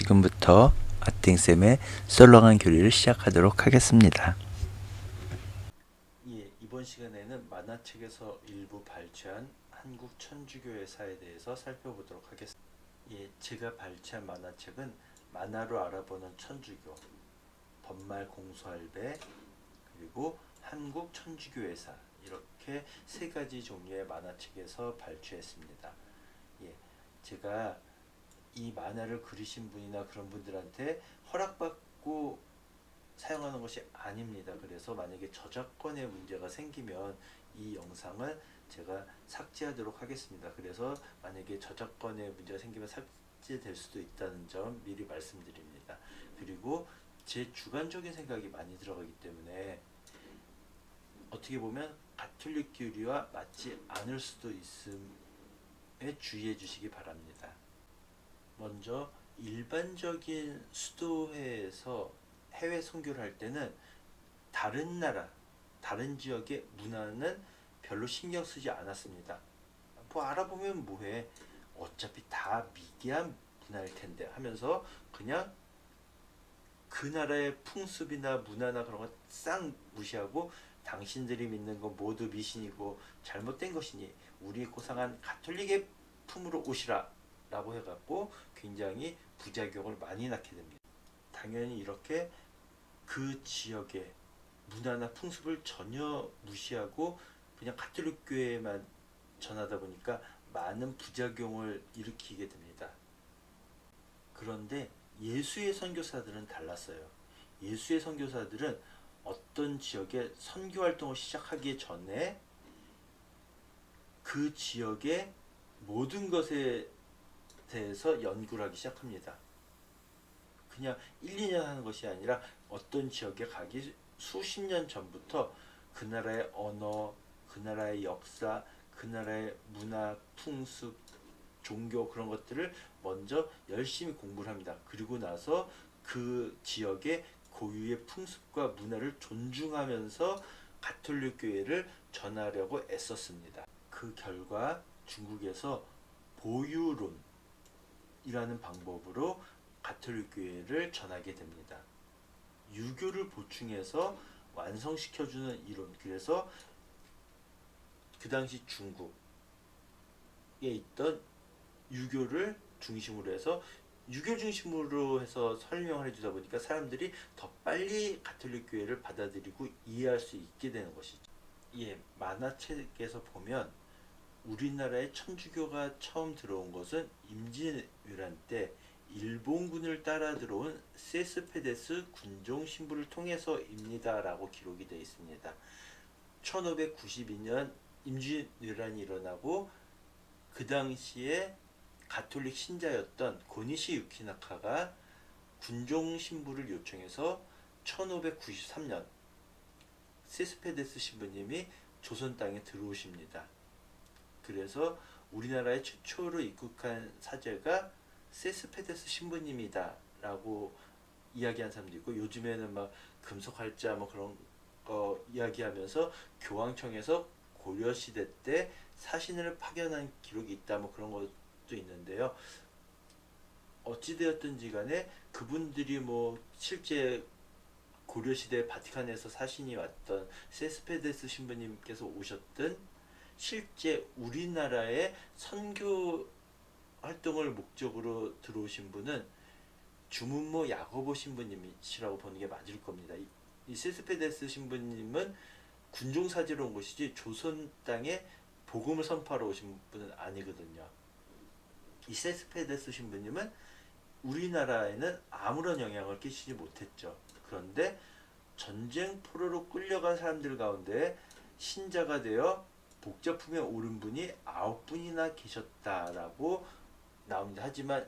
지금부터 아팅쌤의 썰렁한 교리를 시작하도록 하겠습니다. 예, 이번 시간에는 만화책에서 일부 발췌한 한국 천주교회사에 대해서 살펴보도록 하겠습니다. 예, 제가 발췌한 만화책은 만화로 알아보는 천주교, 번말 공수할배, 그리고 한국 천주교회사 이렇게 세 가지 종류의 만화책에서 발췌했습니다. 예, 제가 이 만화를 그리신 분이나 그런 분들한테 허락받고 사용하는 것이 아닙니다. 그래서 만약에 저작권의 문제가 생기면 이 영상을 제가 삭제하도록 하겠습니다. 그래서 만약에 저작권의 문제가 생기면 삭제될 수도 있다는 점 미리 말씀드립니다. 그리고 제 주관적인 생각이 많이 들어가기 때문에 어떻게 보면 가톨릭 교리와 맞지 않을 수도 있음에 주의해 주시기 바랍니다. 먼저 일반적인 수도회에서 해외 선교를 할 때는 다른 나라, 다른 지역의 문화는 별로 신경 쓰지 않았습니다. 뭐 알아보면 뭐해, 어차피 다 미개한 문화일 텐데 하면서 그냥 그 나라의 풍습이나 문화나 그런 거 싹 무시하고 당신들이 믿는 거 모두 미신이고 잘못된 것이니 우리 고상한 가톨릭의 품으로 오시라 라고 해갖고 굉장히 부작용을 많이 낳게 됩니다. 당연히 이렇게 그 지역의 문화나 풍습을 전혀 무시하고 그냥 가톨릭 교회에만 전하다 보니까 많은 부작용을 일으키게 됩니다. 그런데 예수의 선교사들은 달랐어요. 예수의 선교사들은 어떤 지역에 선교 활동을 시작하기 전에 그 지역의 모든 것에 대해서 연구를 하기 시작합니다. 그냥 1, 2년 하는 것이 아니라 어떤 지역에 가기 수십 년 전부터 그 나라의 언어, 그 나라의 역사, 그 나라의 문화, 풍습, 종교 그런 것들을 먼저 열심히 공부를 합니다. 그리고 나서 그 지역의 고유의 풍습과 문화를 존중하면서 가톨릭 교회를 전하려고 애썼습니다. 그 결과 중국에서 보유론이라는 방법으로 가톨릭 교회를 전하게 됩니다. 유교를 보충해서 완성시켜주는 이론. 그래서 그 당시 중국에 있던 유교를 중심으로 해서 유교 중심으로 해서 설명을 해주다 보니까 사람들이 더 빨리 가톨릭 교회를 받아들이고 이해할 수 있게 되는 것이죠. 예, 만화책에서 보면 우리나라에 천주교가 처음 들어온 것은 임진왜란 때 일본군을 따라 들어온 세스페데스 군종 신부를 통해서입니다 라고 기록이 되어 있습니다. 1592년 임진왜란이 일어나고 그 당시에 가톨릭 신자였던 고니시 유키나카가 군종 신부를 요청해서 1593년 세스페데스 신부님이 조선 땅에 들어오십니다. 그래서 우리나라에 최초로 입국한 사제가 세스페데스 신부님이다 라고 이야기한 사람도 있고, 요즘에는 막 금속활자 뭐 그런 거 이야기하면서 교황청에서 고려시대 때 사신을 파견한 기록이 있다 뭐 그런 것도 있는데요. 어찌되었든지 간에 그분들이 뭐 실제 고려시대 바티칸에서 사신이 왔던 세스페데스 신부님께서 오셨든 실제 우리나라의 선교 활동을 목적으로 들어오신 분은 주문모 야고보 신부님이시라고 보는 게 맞을 겁니다. 이 세스페데스 신부님은 군종사제로 온 것이지 조선 땅에 복음을 선포하러 오신 분은 아니거든요. 이 세스페데스 신부님은 우리나라에는 아무런 영향을 끼치지 못했죠. 그런데 전쟁 포로로 끌려간 사람들 가운데 신자가 되어 복자품에 오른 분이 9분이나 계셨다라고 나옵니다. 하지만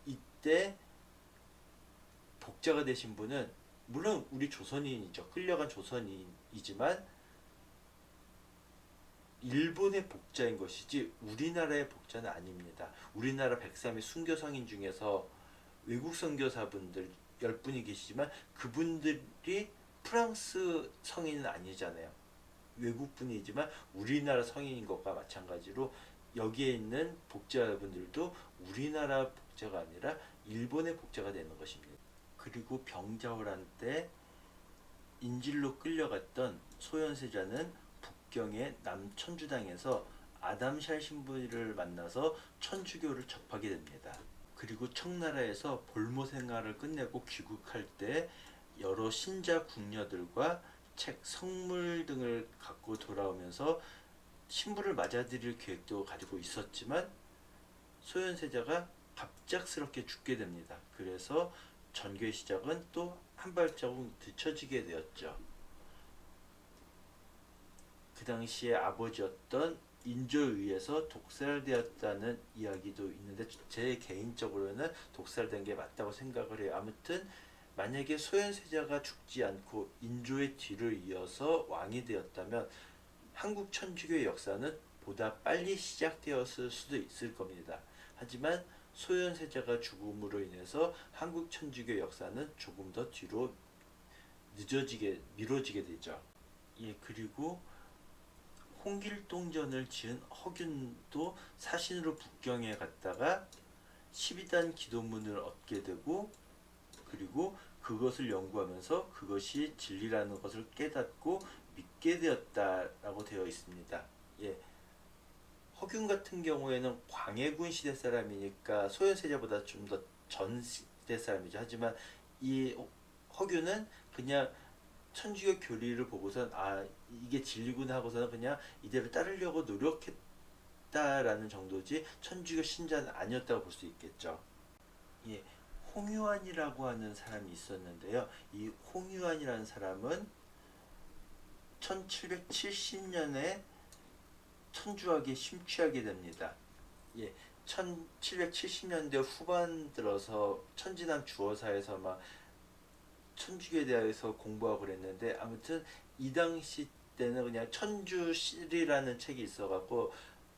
이때 복자가 되신 분은 물론 우리 조선인이죠. 끌려간 조선인이지만 일본의 복자인 것이지 우리나라의 복자는 아닙니다. 우리나라 103의 순교 성인 중에서 외국 선교사분들 10분이 계시지만 그분들이 프랑스 성인은 아니잖아요. 외국분이지만 우리나라 성인인 것과 마찬가지로 여기에 있는 복자분들도 우리나라 복제가 아니라 일본의 복제가 되는 것입니다. 그리고 병자호란 때 인질로 끌려갔던 소현세자는 북경의 남천주당에서 아담샬 신부를 만나서 천주교를 접하게 됩니다. 그리고 청나라에서 볼모 생활을 끝내고 귀국할 때 여러 신자 궁녀들과 책, 성물 등을 갖고 돌아오면서 신부를 맞아들일 계획도 가지고 있었지만 소현세자가 갑작스럽게 죽게 됩니다. 그래서 전교의 시작은 또 한 발자국 늦춰지게 되었죠. 그 당시에 아버지였던 인조에 의해서 독살되었다는 이야기도 있는데 제 개인적으로는 독살된 게 맞다고 생각을 해요. 아무튼 만약에 소현세자가 죽지 않고 인조의 뒤를 이어서 왕이 되었다면 한국 천주교의 역사는 보다 빨리 시작되었을 수도 있을 겁니다. 하지만 소현세자가 죽음으로 인해서 한국 천주교 역사는 조금 더 뒤로 미뤄지게 되죠. 예, 그리고 홍길동전을 지은 허균도 사신으로 북경에 갔다가 12단 기도문을 얻게 되고 그리고 그것을 연구하면서 그것이 진리라는 것을 깨닫고 믿게 되었다라고 되어 있습니다. 예. 허균 같은 경우에는 광해군 시대 사람이니까 소현세자보다 좀 더 전 시대 사람이죠. 하지만 이 허균은 그냥 천주교 교리를 보고선 아 이게 진리구나 하고서는 그냥 이대로 따르려고 노력했다라는 정도지 천주교 신자는 아니었다고 볼 수 있겠죠. 예, 홍유안이라고 하는 사람이 있었는데요. 이 홍유안이라는 사람은 1770년에 천주학에 심취하게 됩니다. 예, 1770년대 후반 들어서 천지남 주어사에서 막 천주교에 대해서 공부하고 그랬는데 아무튼 이 당시 때는 그냥 천주실이라는 책이 있어갖고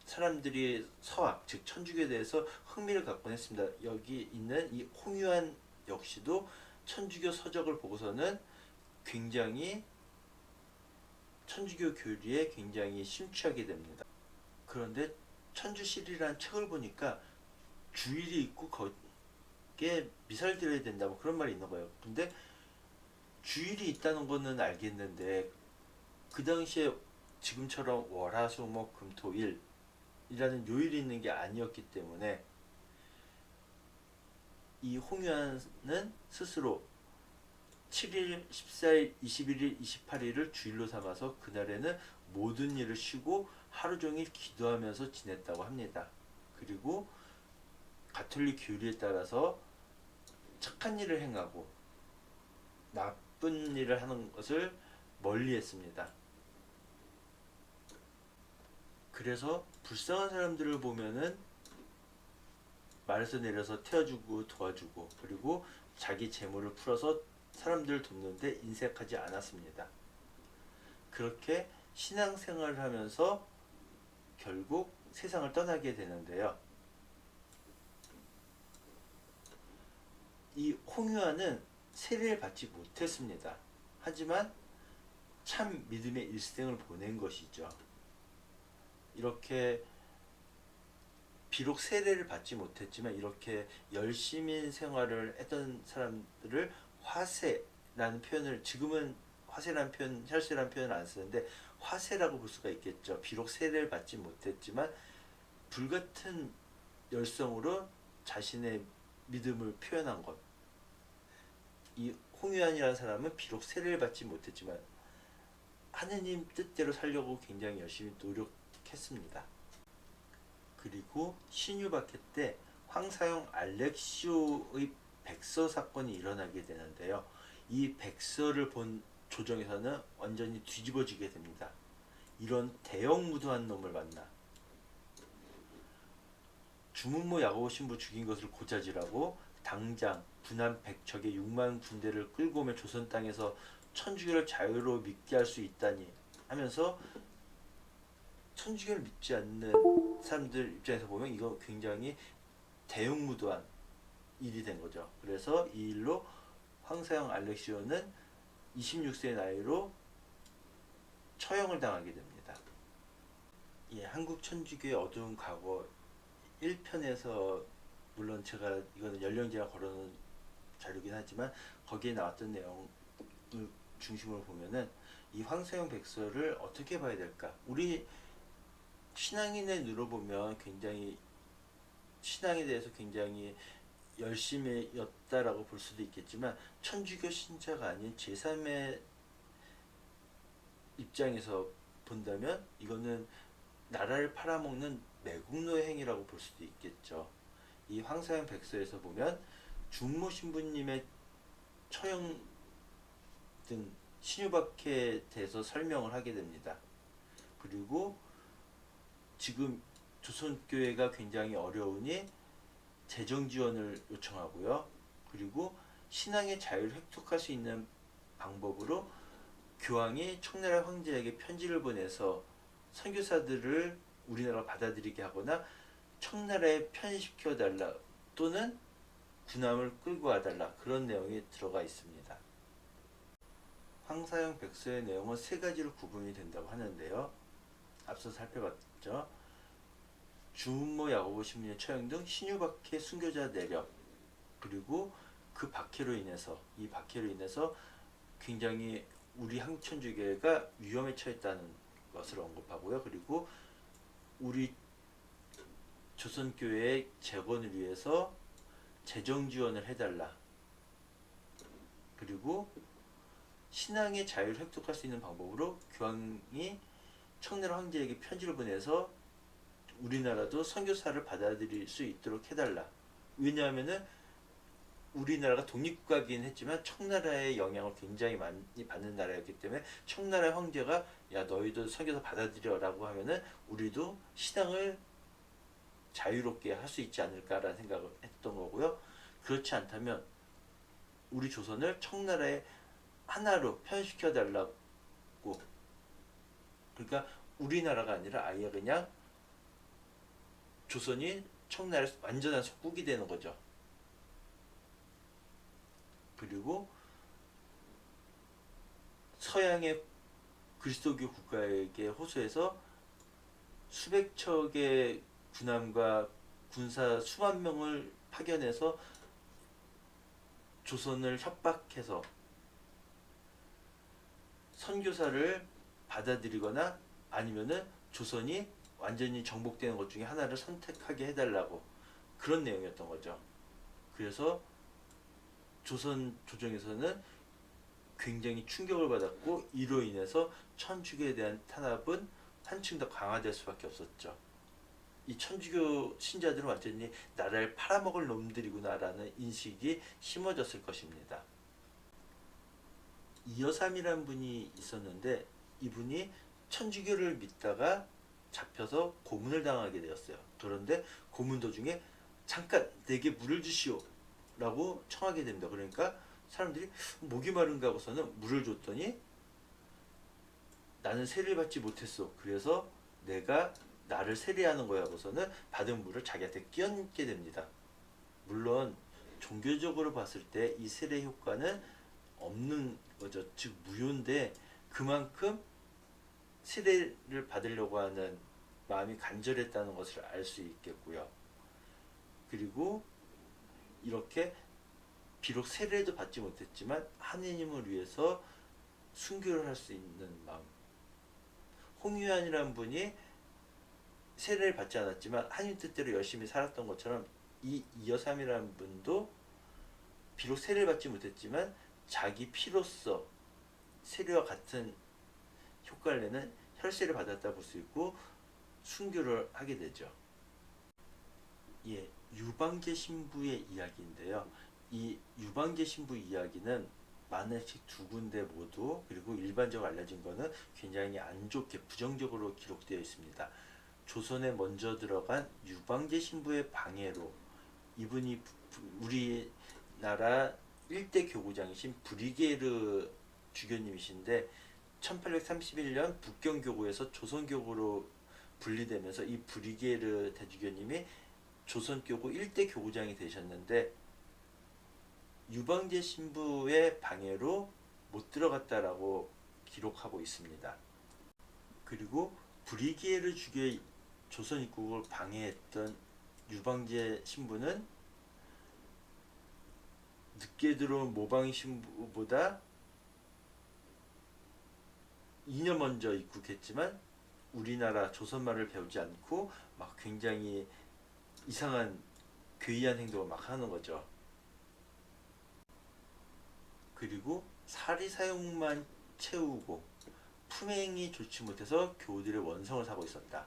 사람들이 서학 즉 천주교에 대해서 흥미를 갖곤 했습니다. 여기 있는 이 홍유안 역시도 천주교 서적을 보고서는 굉장히 천주교 교리에 굉장히 심취하게 됩니다. 그런데 천주실이라는 책을 보니까 주일이 있고 거기에 미사를 드려야 된다 뭐 그런 말이 있는 거예요. 근데 주일이 있다는 거는 알겠는데 그 당시에 지금처럼 월화수목금토일이라는 요일이 있는 게 아니었기 때문에 이 홍유안은 스스로 7일, 14일, 21일, 28일을 주일로 삼아서 그날에는 모든 일을 쉬고 하루 종일 기도하면서 지냈다고 합니다. 그리고 가톨릭 교리에 따라서 착한 일을 행하고 나쁜 일을 하는 것을 멀리 했습니다. 그래서 불쌍한 사람들을 보면은 말에서 내려서 태워주고 도와주고 그리고 자기 재물을 풀어서 사람들을 돕는데 인색하지 않았습니다. 그렇게 신앙생활을 하면서 결국 세상을 떠나게 되는데요. 이 홍유안은 세례를 받지 못했습니다. 하지만 참 믿음의 일생을 보낸 것이죠. 이렇게 비록 세례를 받지 못했지만 이렇게 열심히 생활을 했던 사람들을 화세라는 표현을 지금은 화세라는 표현, 혈세라는 표현을 안 쓰는데 화세라고 볼 수가 있겠죠. 비록 세례를 받지 못했지만 불같은 열성으로 자신의 믿음을 표현한 것. 이 홍유안이라는 사람은 비록 세례를 받지 못했지만 하느님 뜻대로 살려고 굉장히 열심히 노력했습니다. 그리고 신유박해 때 황사용 알렉시오의 백서 사건이 일어나게 되는데요. 이 백서를 본 조정에서는 완전히 뒤집어지게 됩니다. 이런 대형 무도한 놈을 만나 주문모 야고보 신부 죽인 것을 고자질하고 당장 군한 100척의 6만 군대를 끌고 오면 조선 땅에서 천주교를 자유로 믿게 할 수 있다니 하면서 천주교를 믿지 않는 사람들 입장에서 보면 이거 굉장히 대형무도한 일이 된 거죠. 그래서 이 일로 황사영 알렉시오는 26세의 나이로 처형을 당하게 됩니다. 예, 한국 천주교의 어두운 과거 1편에서는 물론 제가 이거는 연령제가 걸어놓은 자료긴 하지만 거기에 나왔던 내용을 중심으로 보면은 이 황사용 백서를 어떻게 봐야 될까? 우리 신앙인의 눈으로 보면 굉장히 신앙에 대해서 굉장히 열심히였다라고 볼 수도 있겠지만 천주교 신자가 아닌 제3의 입장에서 본다면 이거는 나라를 팔아먹는 매국노의 행위라고 볼 수도 있겠죠. 이 황사형 백서에서 보면 중모 신부님의 처형 등 신유박해에 대해서 설명을 하게 됩니다. 그리고 지금 조선교회가 굉장히 어려우니 재정 지원을 요청하고요. 그리고 신앙의 자유를 획득할 수 있는 방법으로 교황이 청나라 황제에게 편지를 보내서 선교사들을 우리나라가 받아들이게 하거나 청나라에 편입시켜 달라 또는 군함을 끌고 와달라 그런 내용이 들어가 있습니다. 황사형 백서의 내용은 세 가지로 구분이 된다고 하는데요. 앞서 살펴봤죠. 주은모 야고보 신부의 처형 등 신유박해 순교자 내력, 그리고 그 박해로 인해서 이 박해로 인해서 굉장히 우리 한국천주교회가 위험에 처했다는 것을 언급하고요. 그리고 우리 조선교회의 재건을 위해서 재정 지원을 해달라. 그리고 신앙의 자유를 획득할 수 있는 방법으로 교황이 청나라 황제에게 편지를 보내서 우리나라도 선교사를 받아들일 수 있도록 해달라. 왜냐하면은 우리나라가 독립국가이긴 했지만 청나라의 영향을 굉장히 많이 받는 나라였기 때문에 청나라 황제가 야 너희도 선교사 받아들여라고 하면은 우리도 신앙을 자유롭게 할 수 있지 않을까라는 생각을 했던 거고요. 그렇지 않다면 우리 조선을 청나라의 하나로 편식시켜 달라고, 그러니까 우리나라가 아니라 아예 그냥 조선이 청나라의 완전한 속국이 되는 거죠. 그리고 서양의 그리스도교 국가에게 호소해서 수백 척의 군함과 군사 수만 명을 파견해서 조선을 협박해서 선교사를 받아들이거나 아니면은 조선이 완전히 정복되는 것 중에 하나를 선택하게 해달라고 그런 내용이었던 거죠. 그래서 조선 조정에서는 굉장히 충격을 받았고 이로 인해서 천주교에 대한 탄압은 한층 더 강화될 수밖에 없었죠. 이 천주교 신자들은 완전히 나라를 팔아먹을 놈들이구나라는 인식이 심어졌을 것입니다. 이여삼이라는 분이 있었는데 이분이 천주교를 믿다가 잡혀서 고문을 당하게 되었어요. 그런데 고문 도중에 잠깐 내게 물을 주시오 라고 청하게 됩니다. 그러니까 사람들이 목이 마른가 하고서는 물을 줬더니 나는 세례를 받지 못했어. 그래서 내가 나를 세례하는 거야 하고서는 받은 물을 자기한테 끼얹게 됩니다. 물론 종교적으로 봤을 때 이 세례 효과는 없는 거죠. 즉 무효인데 그만큼 세례를 받으려고 하는 마음이 간절했다는 것을 알 수 있겠고요. 그리고 이렇게 비록 세례도 받지 못했지만 하느님을 위해서 순교를 할 수 있는 마음. 홍유한이라는 분이 세례를 받지 않았지만 하느님 뜻대로 열심히 살았던 것처럼 이 이여삼이라는 분도 비록 세례를 받지 못했지만 자기 피로써 세례와 같은 효과를 내는 혈세를 받았다 볼 수 있고 순교를 하게 되죠. 예, 유방제 신부의 이야기인데요. 이 유방제 신부 이야기는 만화책 두 군데 모두 그리고 일반적으로 알려진 거는 굉장히 안 좋게 부정적으로 기록되어 있습니다. 조선에 먼저 들어간 유방제 신부의 방해로 이분이 우리나라 1대 교구장이신 브리게르 주교님이신데 1831년 북경교구에서 조선교구로 분리되면서 이 브리게르 대주교님이 조선교구 1대 교구장이 되셨는데 유방제 신부의 방해로 못 들어갔다라고 기록하고 있습니다. 그리고 브리게르 주교의 조선 입국을 방해했던 유방제 신부는 늦게 들어온 모방 신부보다 2년 먼저 입국했지만 우리나라 조선말을 배우지 않고 막 굉장히 이상한 괴이한 행동을 막 하는 거죠. 그리고 사리 사용만 채우고 품행이 좋지 못해서 교우들의 원성을 사고 있었다.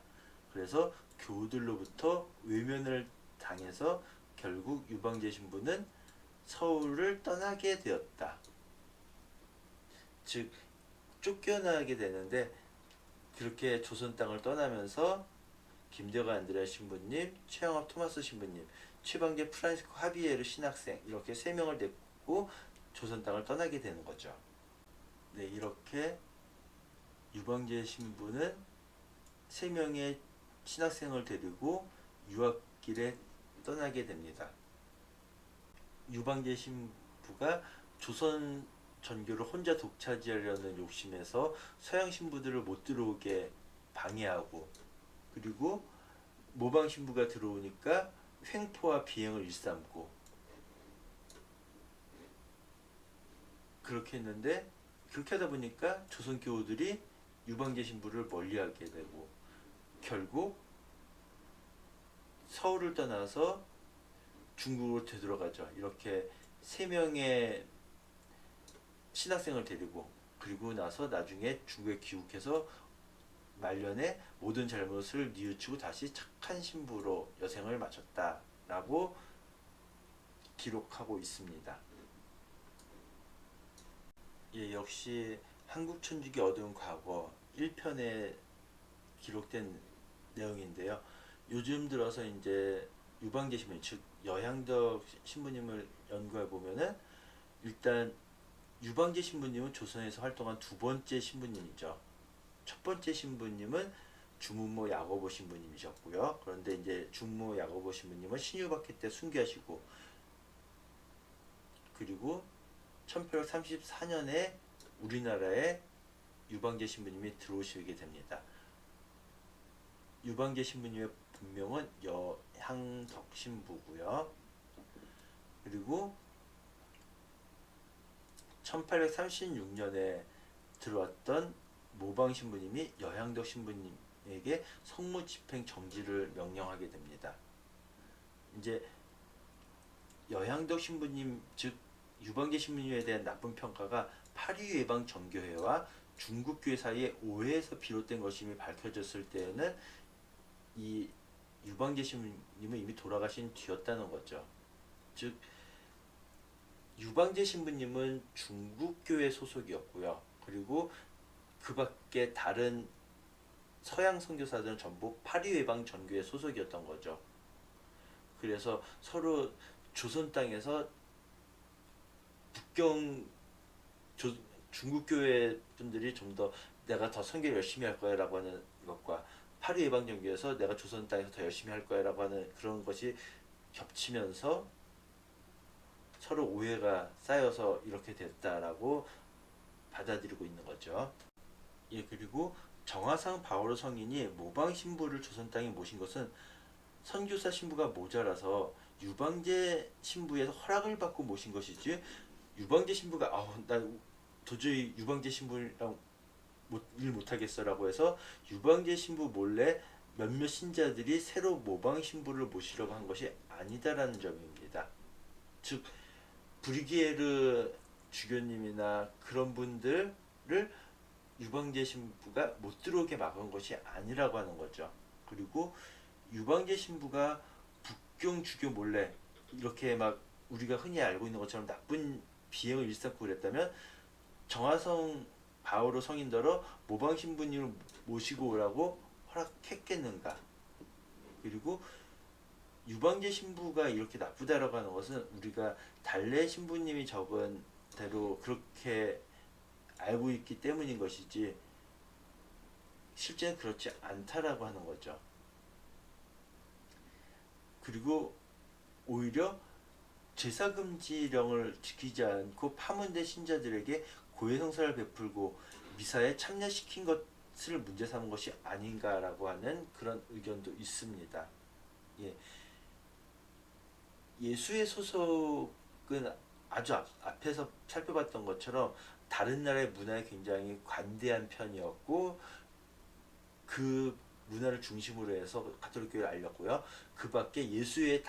그래서 교우들로부터 외면을 당해서 결국 유방제 신부는 서울을 떠나게 되었다. 즉 쫓겨나게 되는데, 그렇게 조선 땅을 떠나면서 김대관 안드레아 신부님, 최영합 토마스 신부님, 최방제 프란시스코 하비에르 신학생, 이렇게 세 명을 데리고 조선 땅을 떠나게 되는 거죠. 네, 이렇게 유방제 신부는 세 명의 신학생을 데리고 유학길에 떠나게 됩니다. 유방제 신부가 조선 전교를 혼자 독차지하려는 욕심에서 서양 신부들을 못 들어오게 방해하고, 그리고 모방 신부가 들어오니까 횡포와 비행을 일삼고, 그렇게 했는데, 그렇게 하다 보니까 조선 교우들이 유방제 신부를 멀리하게 되고 결국 서울을 떠나서 중국으로 되돌아가죠. 이렇게 세 명의 신학생을 데리고, 그리고 나서 나중에 중국에 귀국해서 말년에 모든 잘못을 뉘우치고 다시 착한 신부로 여생을 마쳤다라고 기록하고 있습니다. 예, 역시 한국천주교 어두운 과거 1편에 기록된 내용인데요. 요즘 들어서 이제 유방제 신부님, 즉 여향덕 신부님을 연구해 보면은 일단 유방제 신부님은 조선에서 활동한 두 번째 신부님이죠. 첫 번째 신부님은 주문모 야고보 신부님이셨고요. 그런데 이제 주문모 야고보 신부님은 신유박해 때 순교하시고, 그리고 1834년에 우리나라에 유방제 신부님이 들어오시게 됩니다. 유방제 신부님의 본명은 여향덕 신부고요. 그리고 1836년에 들어왔던 모방 신부님이 여향덕 신부님에게 성무 집행 정지를 명령하게 됩니다. 이제 여향덕 신부님, 즉 유방제 신부님에 대한 나쁜 평가가 파리 외방 정교회와 중국교회 사이의 오해에서 비롯된 것임이 밝혀졌을 때에는 이 유방제 신부님은 이미 돌아가신 뒤였다는 거죠. 즉 유방제 신부님은 중국교회 소속이었고요. 그리고 그 밖에 다른 서양 선교사들은 전부 파리 외방 전교회 소속이었던 거죠. 그래서 서로 조선 땅에서 중국교회 분들이 좀 더 내가 더 선교를 열심히 할 거야 라고 하는 것과, 파리 외방 전교에서 내가 조선 땅에서 더 열심히 할 거야 라고 하는 그런 것이 겹치면서 서로 오해가 쌓여서 이렇게 됐다라고 받아들이고 있는 거죠. 예, 그리고 정화상 바오로 성인이 모방 신부를 조선 땅에 모신 것은 선교사 신부가 모자라서 유방제 신부에서 허락을 받고 모신 것이지, 유방제 신부가 나 도저히 유방제 신부랑 일 못하겠어라고 해서 유방제 신부 몰래 몇몇 신자들이 새로 모방 신부를 모시려고 한 것이 아니다라는 점입니다. 즉 브리기에르 주교님이나 그런 분들을 유방제 신부가 못 들어오게 막은 것이 아니라고 하는 거죠. 그리고 유방제 신부가 북경 주교 몰래 이렇게 막 우리가 흔히 알고 있는 것처럼 나쁜 비행을 일삼고 그랬다면 정화성 바오로 성인더러 모방 신부님을 모시고 오라고 허락했겠는가. 그리고 유방제 신부가 이렇게 나쁘다라고 하는 것은 우리가 달래 신부님이 적은 대로 그렇게 알고 있기 때문인 것이지, 실제는 그렇지 않다라고 하는 거죠. 그리고 오히려 제사금지령을 지키지 않고 파문된 신자들에게 고해성사를 베풀고 미사에 참여시킨 것을 문제 삼은 것이 아닌가라고 하는 그런 의견도 있습니다. 예. 예수의 소속은 아주 앞에서 살펴봤던 것처럼 다른 나라의 문화에 굉장히 관대한 편이었고 그 문화를 중심으로 해서 가톨릭 교회를 알렸고요. 그 밖에 예수회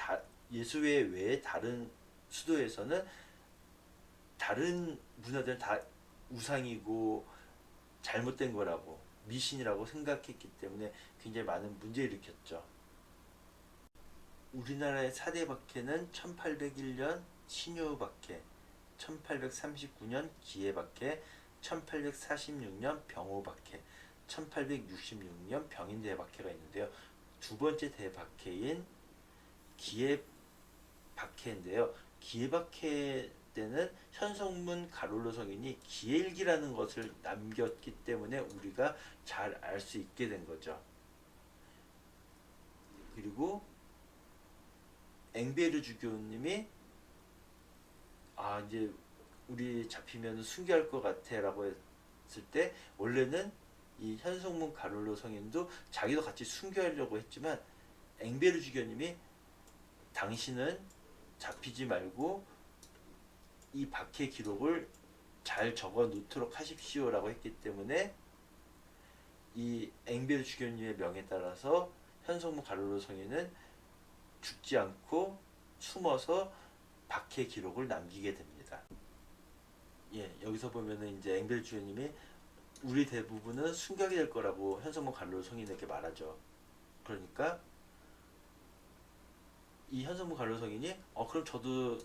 외에 다른 수도에서는 다른 문화들은 다 우상이고 잘못된 거라고 미신이라고 생각했기 때문에 굉장히 많은 문제를 일으켰죠. 우리나라의 4대 박해는 1801년 신효박해, 1839년 기해박해, 1846년 병호박해, 1866년 병인대박해가 있는데요. 두 번째 대박해인 기해박해인데요. 기해박해 때는 현성문 가롤로 성인이 기해일기라는 것을 남겼기 때문에 우리가 잘 알 수 있게 된 거죠. 그리고 엥베르 주교님이 이제 우리 잡히면 순교할 것 같아라고 했을 때 원래는 이 현성문 가롤로 성인도 자기도 같이 순교하려고 했지만 엥베르 주교님이 당신은 잡히지 말고 이 박해 기록을 잘 적어 놓도록 하십시오라고 했기 때문에 이 엥베르 주교님의 명에 따라서 현성문 가롤로 성인은 죽지 않고 숨어서 박해 기록을 남기게 됩니다. 여기서 보면은 이제 엥베르 주교님이 우리 대부분은 순교하게 될 거라고 현성문 가롤로 성인에게 말하죠. 그러니까 이 현성문 가롤로 성인이 그럼 저도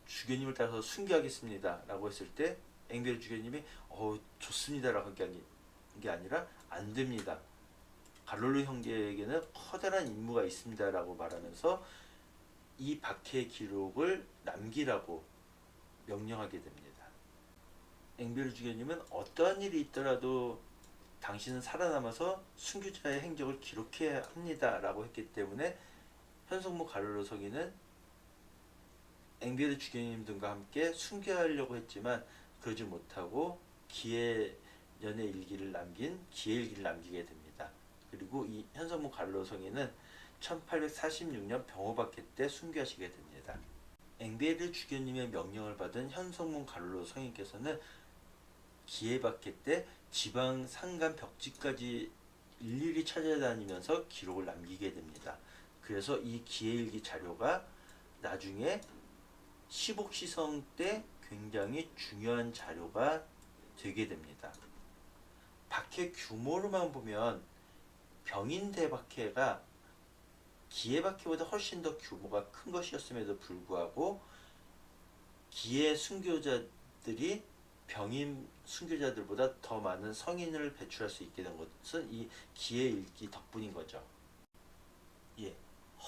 주교님을 따라서 순교하겠습니다 라고 했을 때 엥베르 주교님이 좋습니다 라고 한 게 아니라 안 됩니다. 가롤로 형제에게는 커다란 임무가 있습니다 라고 말하면서 이 박해 기록을 남기라고 명령하게 됩니다. 엥베르 주교님은 어떠한 일이 있더라도 당신은 살아남아서 순교자의 행적을 기록해야 합니다 라고 했기 때문에 현성문 가롤로 성인은 엥베르 주교님 등과 함께 순교하려고 했지만 그러지 못하고 기해년의 일기를 남긴 기해일기를 남기게 됩니다. 그리고 이 현성문 가롤로 성인은 1846년 병호박해 때 순교하시게 됩니다. 엥베르 주교님의 명령을 받은 현성문 가롤로 성인께서는 기해박해 때 지방 산간 벽지까지 일일이 찾아다니면서 기록을 남기게 됩니다. 그래서 이 기해일기 자료가 나중에 시복시성 때 굉장히 중요한 자료가 되게 됩니다. 박해 규모로만 보면 병인대박해가 기해박해보다 훨씬 더 규모가 큰 것이었음에도 불구하고 기해 순교자들이 병인 순교자들보다 더 많은 성인을 배출할 수 있게 된 것은 이 기해일기 덕분인 거죠.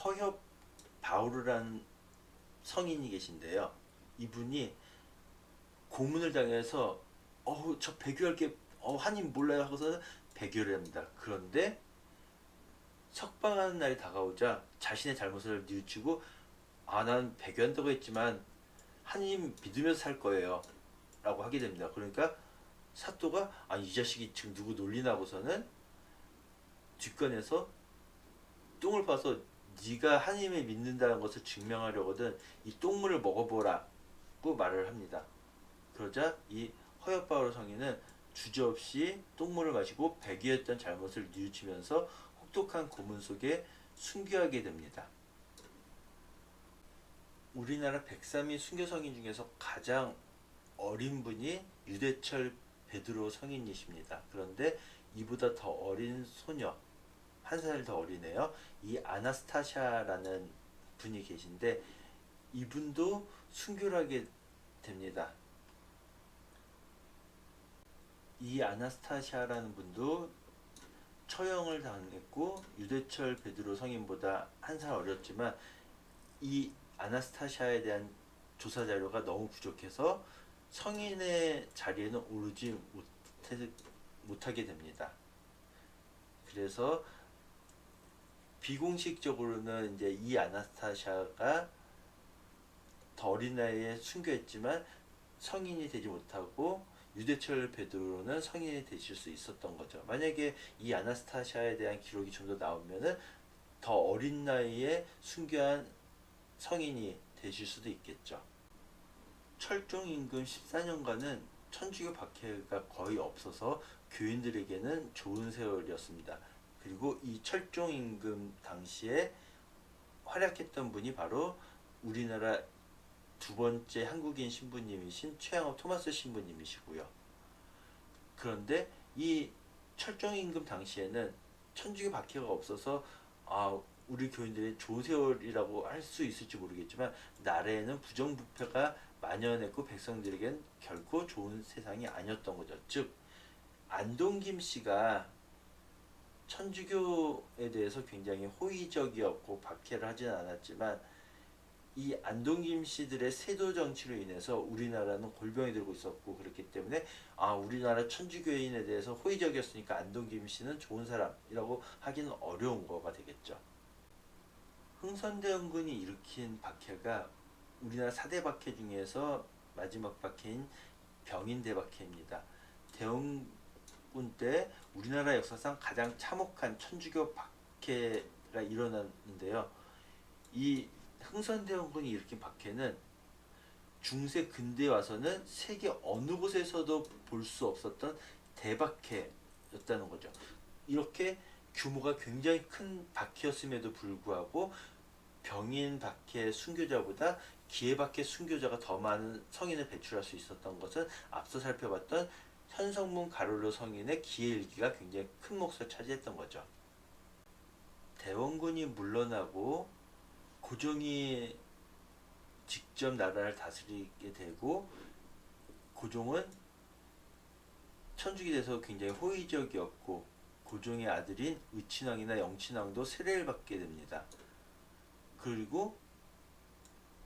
허협 바우르라는 성인이 계신데요. 이분이 고문을 당해서 저 배교할 게 한인 몰라요 하고서 배교를 합니다. 그런데 석방하는 날이 다가오자 자신의 잘못을 뉘우치고 난 배교한다고 했지만 하나님 믿으면서 살 거예요 라고 하게 됩니다. 그러니까 사또가 이 자식이 지금 누구 놀리나 하고서는 뒷간에서 똥을 봐서 네가 하나님을 믿는다는 것을 증명하려거든 이 똥물을 먹어보라고 말을 합니다. 그러자 이 허협 바울 성인은 주저없이 똥물을 마시고 배교했던 잘못을 뉘우치면서 혹독한 고문 속에 순교하게 됩니다. 우리나라 103인 순교 성인 중에서 가장 어린 분이 유대철 베드로 성인이십니다. 그런데 이보다 더 어린 소녀, 한 살 더 어리네요. 이 아나스타샤라는 분이 계신데 이분도 순교를 하게 됩니다. 이 아나스타샤라는 분도 처형을 당했고 유대철 베드로 성인보다 한 살 어렸지만 이 아나스타샤에 대한 조사 자료가 너무 부족해서 성인의 자리에는 오르지 못하게 됩니다. 그래서 비공식적으로는 이제 이 아나스타샤가 더 어린 나이에 순교했지만 성인이 되지 못하고 유대철 베드로는 성인이 되실 수 있었던 거죠. 만약에 이 아나스타샤에 대한 기록이 좀 더 나오면은 더 어린 나이에 순교한 성인이 되실 수도 있겠죠. 철종 임금 14년간은 천주교 박해가 거의 없어서 교인들에게는 좋은 세월이었습니다. 그리고 이 철종 임금 당시에 활약했던 분이 바로 우리나라 두 번째 한국인 신부님이신 최양업 토마스 신부님이시고요. 그런데 이 철종 임금 당시에는 천주교 박해가 없어서 우리 교인들의 좋은 세월이라고 할 수 있을지 모르겠지만 나라에는 부정부패가 만연했고 백성들에겐 결코 좋은 세상이 아니었던 거죠. 즉 안동김 씨가 천주교에 대해서 굉장히 호의적이었고 박해를 하지는 않았지만 이 안동김 씨들의 세도 정치로 인해서 우리나라는 골병이 들고 있었고 그렇기 때문에 우리나라 천주교인에 대해서 호의적이었으니까 안동김 씨는 좋은 사람이라고 하기는 어려운 거가 되겠죠. 흥선대원군이 일으킨 박해가 우리나라 4대 박해 중에서 마지막 박해인 병인대박해입니다. 대원군 때 우리나라 역사상 가장 참혹한 천주교 박해가 일어났는데요. 이 흥선대원군이 일으킨 박해는 중세 근대에 와서는 세계 어느 곳에서도 볼 수 없었던 대박해였다는 거죠. 이렇게 규모가 굉장히 큰 박해였음에도 불구하고 병인 박해 순교자보다 기해 박해 순교자가 더 많은 성인을 배출할 수 있었던 것은 앞서 살펴봤던 현성문 가롤로 성인의 기해일기가 굉장히 큰 몫을 차지했던 거죠. 대원군이 물러나고 고종이 직접 나라를 다스리게 되고 고종은 천주교에 대해서 굉장히 호의적이었고 고종의 아들인 의친왕이나 영친왕도 세례를 받게 됩니다. 그리고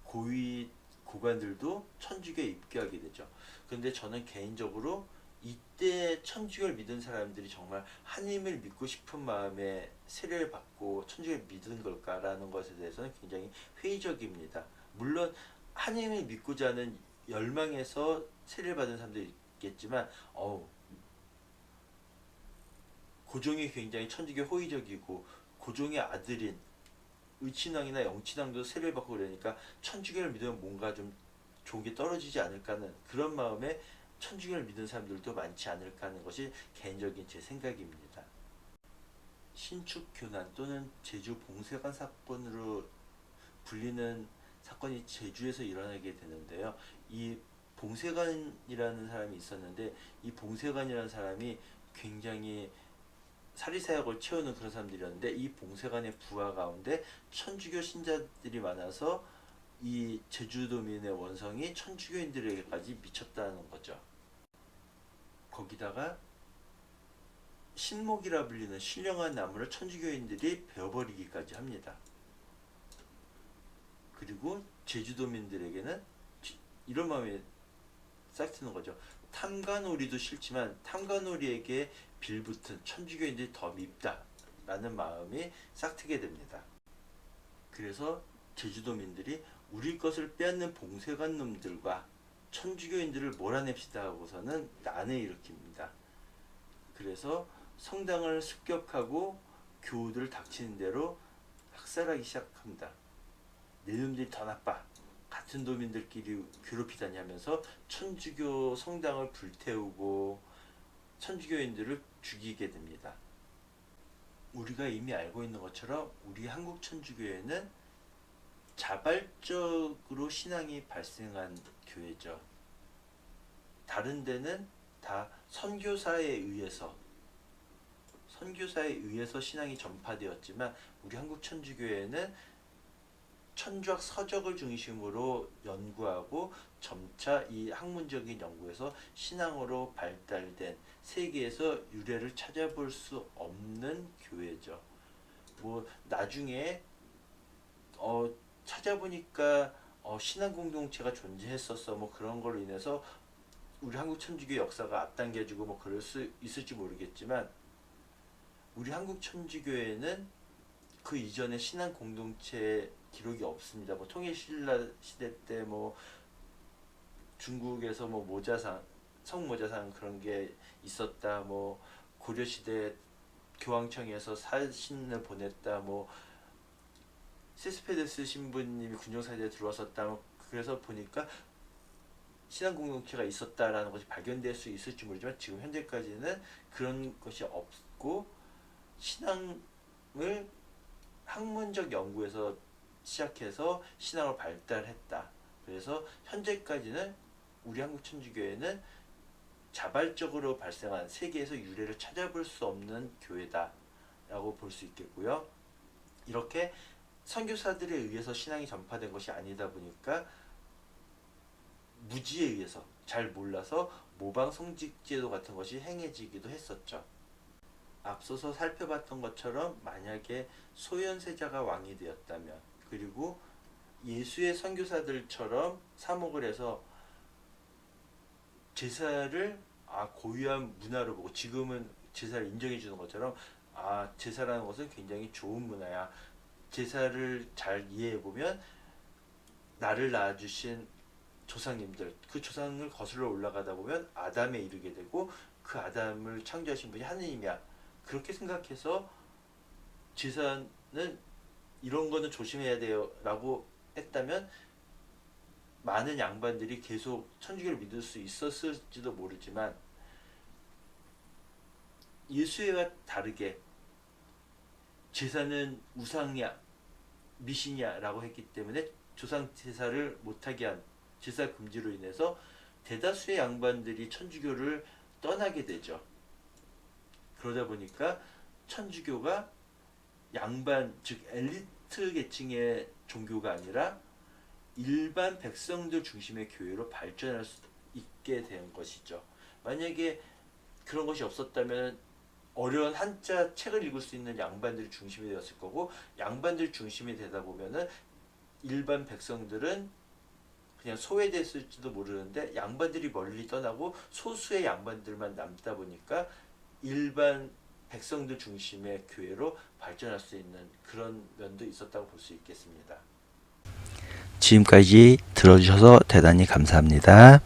고위 고관들도 천주교에 입교하게 되죠. 그런데 저는 개인적으로 이때 천주교를 믿은 사람들이 정말 하나님을 믿고 싶은 마음에 세례를 받고 천주교를 믿은 걸까라는 것에 대해서는 굉장히 회의적입니다. 물론 하나님을 믿고자 하는 열망에서 세례를 받은 사람도 있겠지만 고종이 굉장히 천주교 호의적이고 고종의 아들인 의친왕이나 영친왕도 세례를 받고 그러니까 천주교를 믿으면 뭔가 좀 좋은 게 떨어지지 않을까 하는 그런 마음에 천주교를 믿는 사람들도 많지 않을까 하는 것이 개인적인 제 생각입니다. 신축교난 또는 제주 봉쇄관 사건으로 불리는 사건이 제주에서 일어나게 되는데요. 이 봉쇄관이라는 사람이 있었는데 이 봉쇄관이라는 사람이 굉장히 사리사욕을 채우는 그런 사람들이었는데 이 봉쇄관의 부하 가운데 천주교 신자들이 많아서 이 제주도민의 원성이 천주교인들에게까지 미쳤다는 거죠. 거기다가 신목이라 불리는 신령한 나무를 천주교인들이 베어버리기까지 합니다. 그리고 제주도민들에게는 이런 마음이 싹 트는 거죠. 탐관오리도 싫지만 탐관오리에게 빌붙은 천주교인들이 더 밉다라는 마음이 싹 트게 됩니다. 그래서 제주도민들이 우리 것을 빼앗는 봉쇄관 놈들과 천주교인들을 몰아냅시다 하고서는 난을 일으킵니다. 그래서 성당을 습격하고 교우들을 닥치는 대로 학살하기 시작합니다. 내 놈들이 더 나빠. 같은 도민들끼리 괴롭히다니 하면서 천주교 성당을 불태우고 천주교인들을 죽이게 됩니다. 우리가 이미 알고 있는 것처럼 우리 한국 천주교회는 자발적으로 신앙이 발생한 교회죠. 다른 데는 다 선교사에 의해서 신앙이 전파되었지만 우리 한국 천주교회는 천주학 서적을 중심으로 연구하고 점차 이 학문적인 연구에서 신앙으로 발달된 세계에서 유래를 찾아볼 수 없는 교회죠. 나중에 찾아보니까 신앙 공동체가 존재했었어 그런 걸로 인해서 우리 한국 천주교 역사가 앞당겨지고 그럴 수 있을지 모르겠지만 우리 한국 천주교회는 그 이전에 신앙 공동체 기록이 없습니다. 통일신라 시대 때 중국에서 모자상 성모자상 그런 게 있었다. 고려 시대 교황청에서 사신을 보냈다. 세스페데스 신부님이 군정사제에 들어왔었다. 그래서 보니까 신앙 공동체가 있었다라는 것이 발견될 수 있을지 모르지만 지금 현재까지는 그런 것이 없고 신앙을 학문적 연구에서 시작해서 신앙을 발달했다. 그래서 현재까지는 우리 한국천주교회는 자발적으로 발생한 세계에서 유래를 찾아볼 수 없는 교회다라고 볼 수 있겠고요. 이렇게 선교사들에 의해서 신앙이 전파된 것이 아니다 보니까 무지에 의해서 잘 몰라서 모방 성직제도 같은 것이 행해지기도 했었죠. 앞서서 살펴봤던 것처럼 만약에 소현세자가 왕이 되었다면 그리고 예수의 선교사들처럼 사목을 해서 제사를 고유한 문화로 보고 지금은 제사를 인정해 주는 것처럼 제사라는 것은 굉장히 좋은 문화야. 제사를 잘 이해해 보면 나를 낳아주신 조상님들 그 조상을 거슬러 올라가다 보면 아담에 이르게 되고 그 아담을 창조하신 분이 하느님이야. 그렇게 생각해서 제사는 이런 거는 조심해야 돼요 라고 했다면 많은 양반들이 계속 천주교를 믿을 수 있었을지도 모르지만 예수와 다르게 제사는 우상이야 미신이야 라고 했기 때문에 조상 제사를 못하게 한 제사 금지로 인해서 대다수의 양반들이 천주교를 떠나게 되죠. 그러다 보니까 천주교가 양반 즉 엘리트 계층의 종교가 아니라 일반 백성들 중심의 교회로 발전할 수 있게 된 것이죠. 만약에 그런 것이 없었다면 어려운 한자 책을 읽을 수 있는 양반들이 중심이 되었을 거고 양반들 중심이 되다 보면은 일반 백성들은 그냥 소외됐을지도 모르는데 양반들이 멀리 떠나고 소수의 양반들만 남다 보니까 일반 백성들 중심의 교회로 발전할 수 있는 그런 면도 있었다고 볼 수 있겠습니다. 지금까지 들어주셔서 대단히 감사합니다.